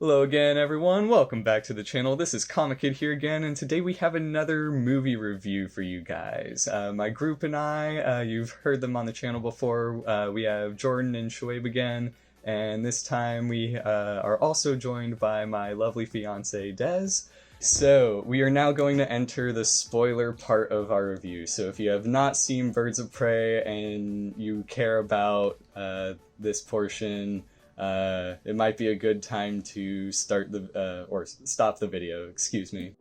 Hello again, everyone. Welcome back to the channel. This is Comic Kid here again, and today we have another movie review for you guys. My group and I, you've heard them on the channel before. We have Jordan and Shoaib again, and this time we are also joined by my lovely fiance, Des. So, we are now going to enter the spoiler part of our review. So if you have not seen Birds of Prey and you care about this portion, it might be a good time to start or stop the video, excuse me.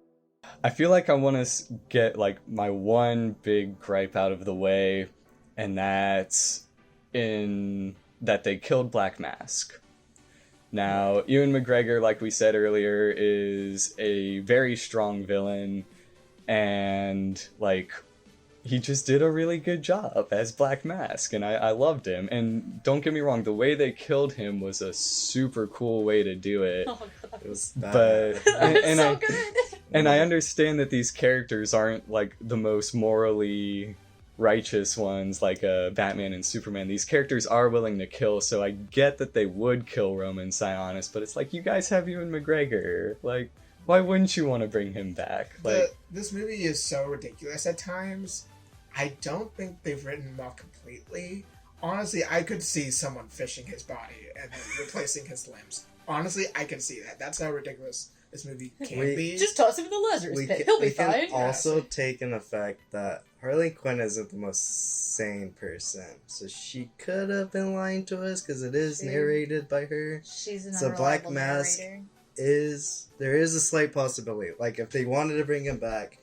I feel like I want to get, my one big gripe out of the way, and that's that they killed Black Mask. Now, Ewan McGregor, like we said earlier, is a very strong villain, and, he just did a really good job as Black Mask, and I loved him. And don't get me wrong, the way they killed him was a super cool way to do it. Oh my god, It was bad. And I understand that these characters aren't the most morally righteous ones like Batman and Superman. These characters are willing to kill, so I get that they would kill Roman Sionis, but it's you guys have Ewan McGregor. Why wouldn't you want to bring him back? This movie is so ridiculous at times. I don't think they've written him off completely. Honestly, I could see someone fishing his body and then replacing his limbs. Honestly, I can see that. That's how ridiculous this movie can be. Just toss him in the Lazarus pit. He'll be fine. We can also take in effect that Harley Quinn isn't the most sane person. So she could have been lying to us because it is narrated by her. She's an so Black unreliable Mask narrator. there is a slight possibility. If they wanted to bring him back,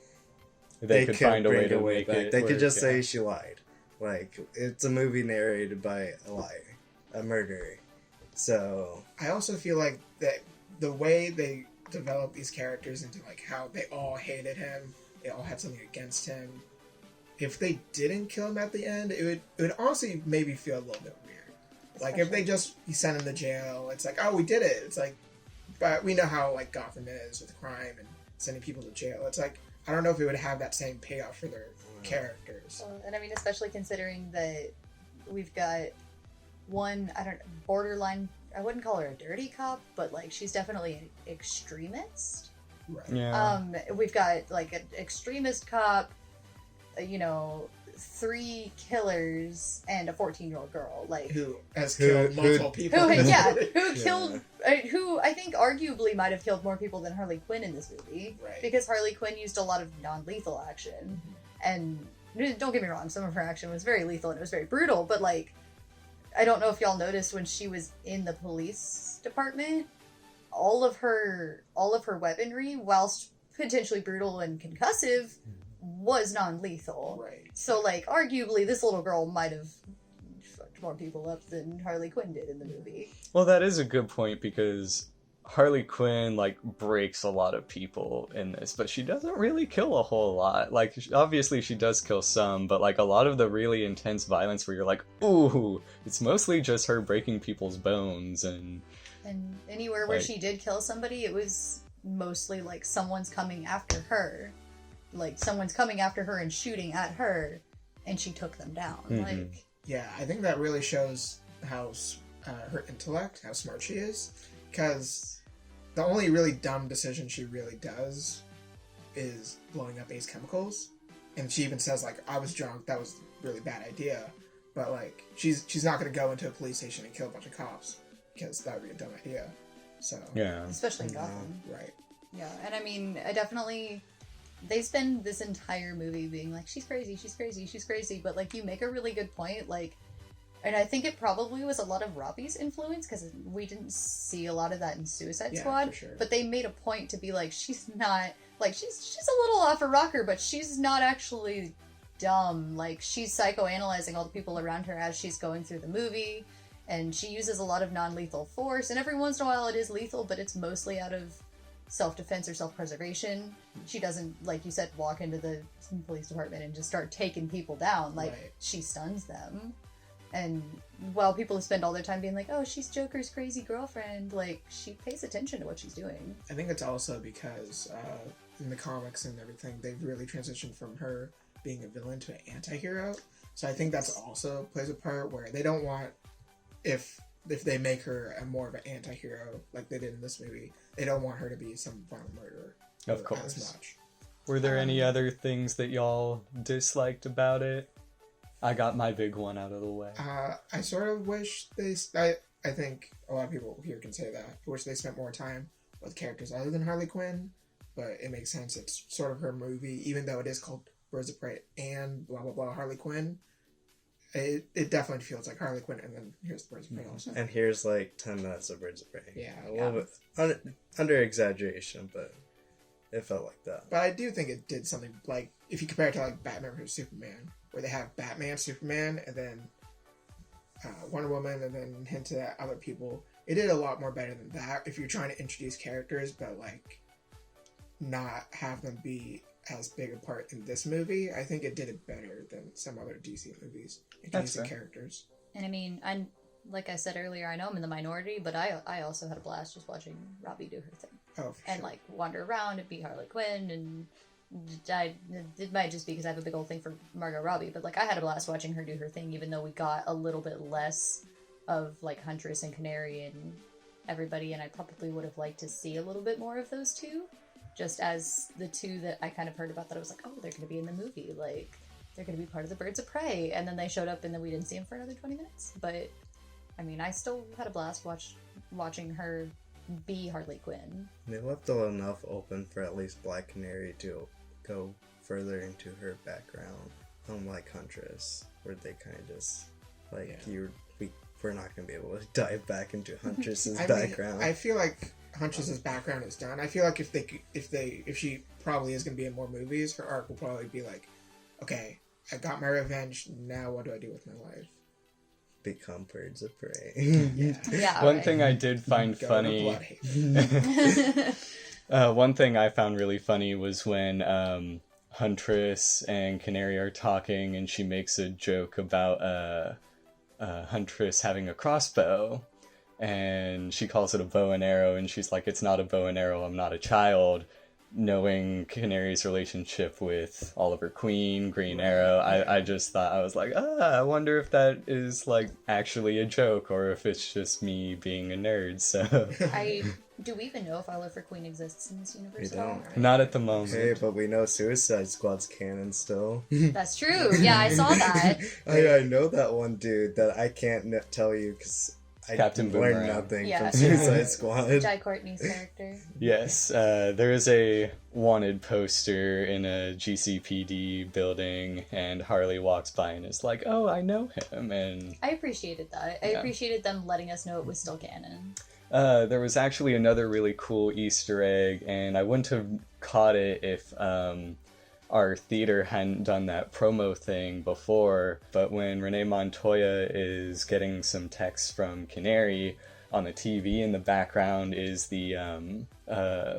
they could find a way to make it. They could just say she lied. It's a movie narrated by a liar, a murderer. So I also feel like that the way they develop these characters into how they all hated him, they all had something against him. If they didn't kill him at the end, it would honestly maybe feel a little bit weird. If they he sent him to jail, it's oh, we did it. It's but we know how Gotham is with crime and sending people to jail. It's I don't know if it would have that same payoff for their characters. And I mean, especially considering that we've got one, borderline, I wouldn't call her a dirty cop, but she's definitely an extremist. Right. Yeah. We've got an extremist cop, 3 killers and a 14-year-old girl, who has killed multiple people. Who killed, who I think arguably might have killed more people than Harley Quinn in this movie, right? Because Harley Quinn used a lot of non-lethal action, and don't get me wrong, some of her action was very lethal and it was very brutal, but I don't know if y'all noticed when she was in the police department, all of her weaponry, whilst potentially brutal and concussive, was non-lethal. Right. So, arguably, this little girl might have fucked more people up than Harley Quinn did in the movie. Well, that is a good point, because Harley Quinn, breaks a lot of people in this, but she doesn't really kill a whole lot. Obviously she does kill some, but, a lot of the really intense violence where you're ooh, it's mostly just her breaking people's bones, and anywhere where she did kill somebody, it was mostly, someone's coming after her. Someone's coming after her and shooting at her, and she took them down. Mm-hmm. Yeah, I think that really shows how her intellect, how smart she is, because the only really dumb decision she really does is blowing up Ace Chemicals, and she even says I was drunk, that was a really bad idea, but she's not going to go into a police station and kill a bunch of cops, because that would be a dumb idea. So yeah, especially in Gotham, right? Yeah, and I mean, they spend this entire movie being she's crazy, she's crazy, she's crazy, but you make a really good point, and I think it probably was a lot of Robbie's influence, because we didn't see a lot of that in Suicide Squad, for sure. But they made a point to be she's not, she's a little off a rocker, but she's not actually dumb, she's psychoanalyzing all the people around her as she's going through the movie, and she uses a lot of non-lethal force, and every once in a while it is lethal, but it's mostly out of self-defense or self-preservation. She doesn't, like you said, walk into the police department and just start taking people down. Right. She stuns them. And while people spend all their time being oh, she's Joker's crazy girlfriend, she pays attention to what she's doing. I think it's also because in the comics and everything, they've really transitioned from her being a villain to an anti-hero. So I think that's also plays a part where they don't want, if if they make her a more of an anti-hero like they did in this movie, they don't want her to be some violent murderer. Of course. As much. Were there any other things that y'all disliked about it? I got my big one out of the way. I sort of wish I think a lot of people here can say that. I wish they spent more time with characters other than Harley Quinn, but it makes sense. It's sort of her movie, even though it is called Birds of Prey and blah blah blah Harley Quinn. It definitely feels like Harley Quinn, and then here's the Birds of Prey also. And here's like 10 minutes of Birds of Prey. Yeah, a little bit under exaggeration, but it felt like that. But I do think it did something like if you compare it to like Batman vs Superman, where they have Batman, Superman, and then Wonder Woman, and then hint to other people. It did a lot more better than that. If you're trying to introduce characters, but like not have them be as big a part in this movie, I think it did it better than some other DC movies introducing characters. And I mean, like I said earlier, I know I'm in the minority, but I also had a blast just watching Robbie do her thing. Oh, for and sure. like wander around and be Harley Quinn, and it might just be because I have a big old thing for Margot Robbie, but like I had a blast watching her do her thing, even though we got a little bit less of like Huntress and Canary and everybody, and I probably would have liked to see a little bit more of those two, just as the two that I kind of heard about that I was like, oh, they're going to be in the movie, like they're going to be part of the Birds of Prey, and then they showed up and then we didn't see them for another 20 minutes. But I mean, I still had a blast watching her be Harley Quinn. They left enough open for at least Black Canary to go further into her background, unlike Huntress, where they kind of just like we're not going to be able to dive back into Huntress's background. I feel like Huntress's background is done. I feel like if she probably is going to be in more movies, her arc will probably be like, okay, I got my revenge. Now what do I do with my life? Become Birds of Prey. Yeah. One thing I did find funny. One thing I found really funny was when Huntress and Canary are talking, and she makes a joke about Huntress having a crossbow, and she calls it a bow and arrow, and she's like, "It's not a bow and arrow. I'm not a child." Knowing Canary's relationship with Oliver Queen, Green Arrow, I just thought, I was like, I wonder if that is like actually a joke or if it's just me being a nerd. So do we even know if Oliver Queen exists in this universe? We don't. Right? Not at the moment. Hey, but we know Suicide Squad's canon still. That's true. Yeah, I saw that. I know that one dude that I can't tell you because I Captain learned Boomerang. nothing from Suicide Squad. Jai Courtney's character. Yes, there is a wanted poster in a GCPD building, and Harley walks by and is like, "Oh, I know him." And I appreciated that. I appreciated them letting us know it was still canon. there was actually another really cool Easter egg, and I wouldn't have caught it if our theater hadn't done that promo thing before, but when Renee Montoya is getting some text from Canary, on the TV in the background is the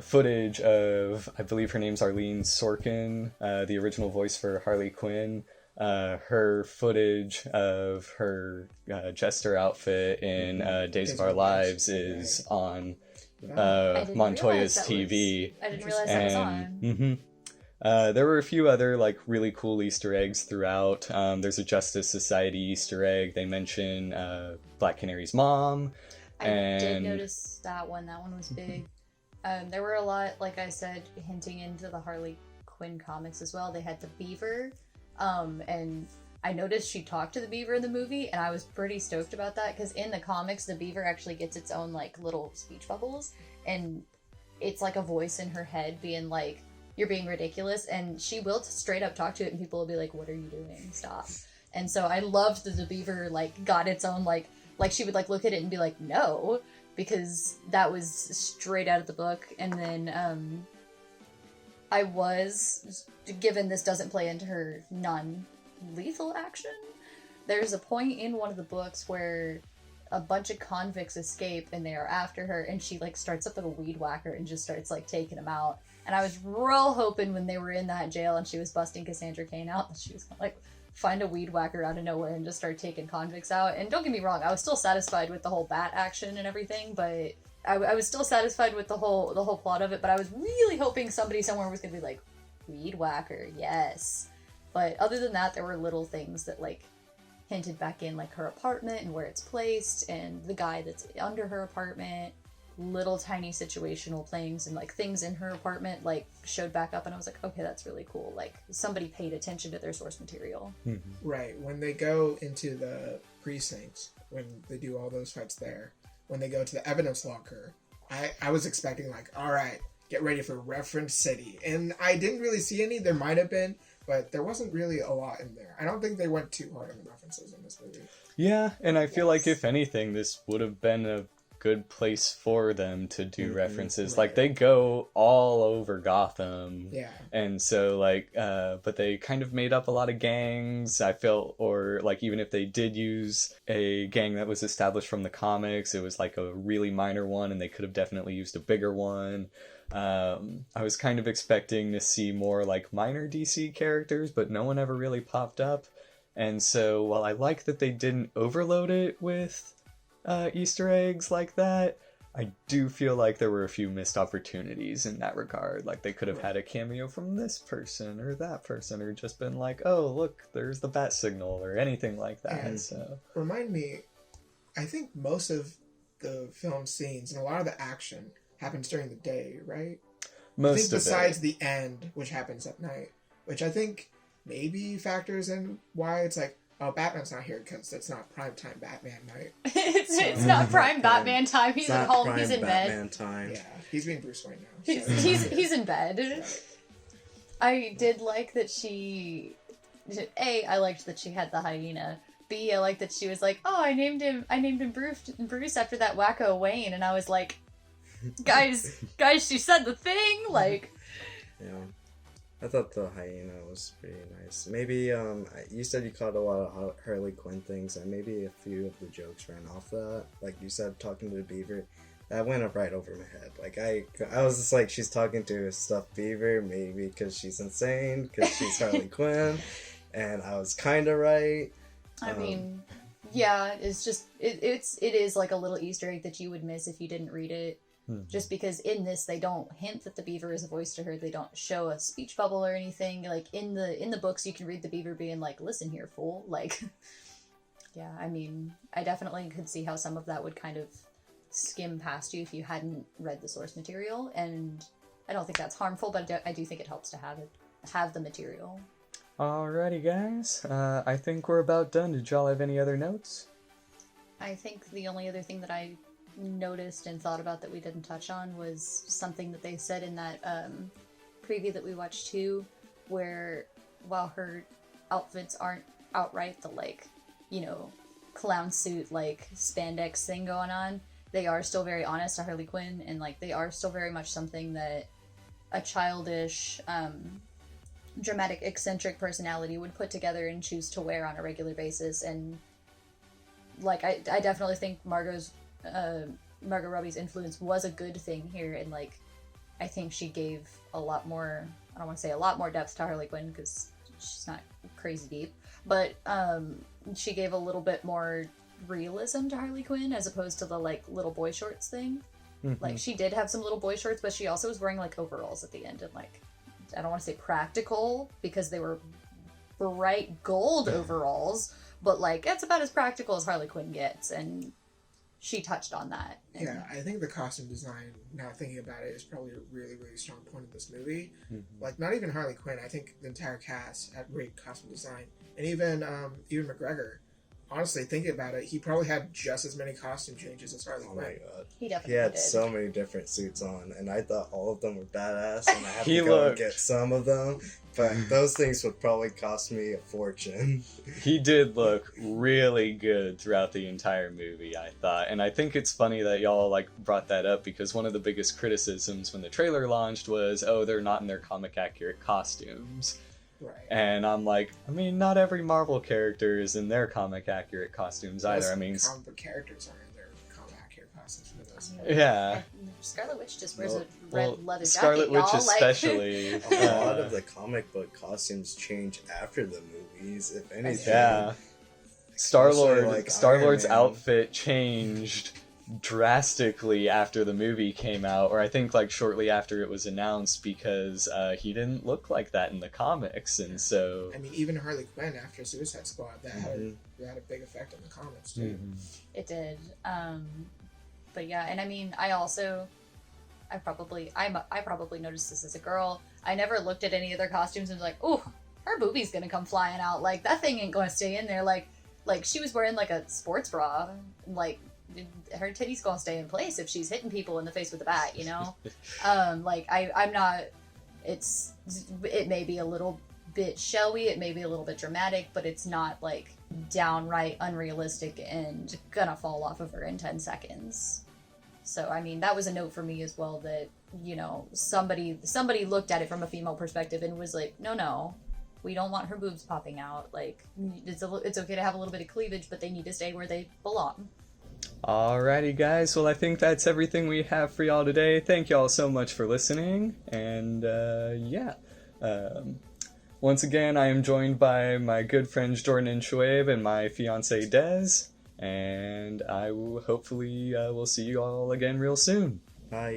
footage of, I believe her name's Arlene Sorkin, the original voice for Harley Quinn. Her footage of her jester outfit in Days of Our Lives is on Montoya's TV. I didn't realize that was on. Mm-hmm. There were a few other like really cool Easter eggs throughout. There's a Justice Society Easter egg. They mention Black Canary's mom. I did notice that one. That one was big. There were a lot, like I said, hinting into the Harley Quinn comics as well. They had the Beaver, and I noticed she talked to the Beaver in the movie, and I was pretty stoked about that because in the comics, the Beaver actually gets its own like little speech bubbles, and it's like a voice in her head being like, "You're being ridiculous," and she will straight up talk to it, and people will be like, "What are you doing? Stop!" And so I loved that the Beaver like got its own like she would like look at it and be like, "No," because that was straight out of the book. And then I was, given this doesn't play into her non-lethal action, there's a point in one of the books where a bunch of convicts escape and they are after her, and she like starts up like a weed whacker and just starts like taking them out. And I was real hoping when they were in that jail and she was busting Cassandra Cain out that she was gonna like find a weed whacker out of nowhere and just start taking convicts out. And don't get me wrong, I was still satisfied with the whole bat action and everything, but I was still satisfied with the whole plot of it. But I was really hoping somebody somewhere was gonna be like, weed whacker, yes. But other than that, there were little things that like hinted back in like her apartment and where it's placed, and the guy that's under her apartment. Little tiny situational things and like things in her apartment like showed back up, and I was like, okay, that's really cool. Like somebody paid attention to their source material. Right. When they go into the precincts, when they do all those fights there, when they go to the evidence locker, I was expecting like, all right, get ready for reference city, and I didn't really see any. There might have been, but there wasn't really a lot in there. I don't think they went too hard on the references in this movie. Yeah, and I feel like if anything, this would have been a good place for them to do references. Right. Like they go all over Gotham. Yeah. And so like but they kind of made up a lot of gangs, I felt, or like even if they did use a gang that was established from the comics, it was like a really minor one and they could have definitely used a bigger one. I was kind of expecting to see more like minor DC characters, but no one ever really popped up. And so while I like that they didn't overload it with Easter eggs like that, I do feel like there were a few missed opportunities in that regard. Like they could have had a cameo from this person or that person, or just been like, oh look, there's the bat signal or anything like that. And so remind me, I think most of the film scenes and a lot of the action happens during the day, right? I think besides the end, which happens at night, which I think maybe factors in why it's like, oh, Batman's not here because it's not primetime Batman night. It's not prime Batman time. He's at home. He's in Batman bed. time. Yeah, he's being Bruce Wayne now. So. He's in bed. I did like that she. A, I liked that she had the hyena. B, I liked that she was like, oh, I named him Bruce after that wacko Wayne, and I was like, guys, she said the thing, like. Yeah. I thought the hyena was pretty nice. Maybe, you said you caught a lot of Harley Quinn things, and maybe a few of the jokes ran off that. Like you said, talking to the beaver, that went up right over my head. Like, I was just like, she's talking to a stuffed beaver, maybe because she's insane, because she's Harley Quinn, and I was kind of right. I mean, yeah, it's just, it is like a little Easter egg that you would miss if you didn't read it. Just because in this they don't hint that the beaver is a voice to her, they don't show a speech bubble or anything. Like in the books you can read the beaver being like, listen here, fool. Like, yeah, I mean, I definitely could see how some of that would kind of skim past you if you hadn't read the source material, and I don't think that's harmful, but I do think it helps to have the material. Alrighty guys, I think we're about done. Did y'all have any other notes? I think the only other thing that I noticed and thought about that we didn't touch on was something that they said in that preview that we watched too, where while her outfits aren't outright the like, you know, clown suit like spandex thing going on, they are still very honest to Harley Quinn, and like they are still very much something that a childish dramatic eccentric personality would put together and choose to wear on a regular basis. And like I definitely think Margot Robbie's influence was a good thing here, and like I think she gave a lot more, I don't want to say a lot more depth to Harley Quinn because she's not crazy deep, but she gave a little bit more realism to Harley Quinn as opposed to the like little boy shorts thing. Like she did have some little boy shorts, but she also was wearing like overalls at the end, and like I don't want to say practical because they were bright gold overalls, but like it's about as practical as Harley Quinn gets, and she touched on that. And yeah, I think the costume design, now thinking about it, is probably a really, really strong point of this movie. Like, not even Harley Quinn, I think the entire cast had great costume design. And even McGregor, honestly, thinking about it, he probably had just as many costume changes as Harley Quinn. Oh my god. he definitely He had did. so many different suits on, and I thought all of them were badass, and I had He to go and looked- get some of them, but those things would probably cost me a fortune. He did look really good throughout the entire movie, I thought. And I think it's funny that y'all like brought that up, because one of the biggest criticisms when the trailer launched was, oh, they're not in their comic accurate costumes. Right. And I'm like, I mean, not every Marvel character is in their comic accurate costumes either. Most I mean, comic book characters are in their comic accurate costumes for this. yeah. Scarlet Witch just wears Well- a red leather jacket, Scarlet Witch y'all. especially. A lot of the comic book costumes change after the movies, if anything. Yeah. Especially, like, Star-Lord's Iron Man. outfit changed drastically after the movie came out, or I think like shortly after it was announced, because he didn't look like that in the comics, and so I mean, even Harley Quinn after Suicide Squad, that had a big effect on the comics too. It did. But yeah, and I mean, I probably noticed this as a girl. I never looked at any of their costumes and was like, "Oh, her boobie's gonna come flying out. Like that thing ain't gonna stay in there." Like she was wearing like a sports bra. Like her titties gonna stay in place if she's hitting people in the face with a bat, you know. Like I'm not. It may be a little bit showy. It may be a little bit dramatic, but it's not like downright unrealistic and gonna fall off of her in 10 seconds. So I mean, that was a note for me as well, that, you know, somebody looked at it from a female perspective and was like, no, we don't want her boobs popping out. Like, it's okay to have a little bit of cleavage, but they need to stay where they belong. Alrighty, guys. Well, I think that's everything we have for y'all today. Thank y'all so much for listening, and once again, I am joined by my good friends Jordan and Shoaib and my fiance Des, and I will hopefully will see you all again real soon. Bye.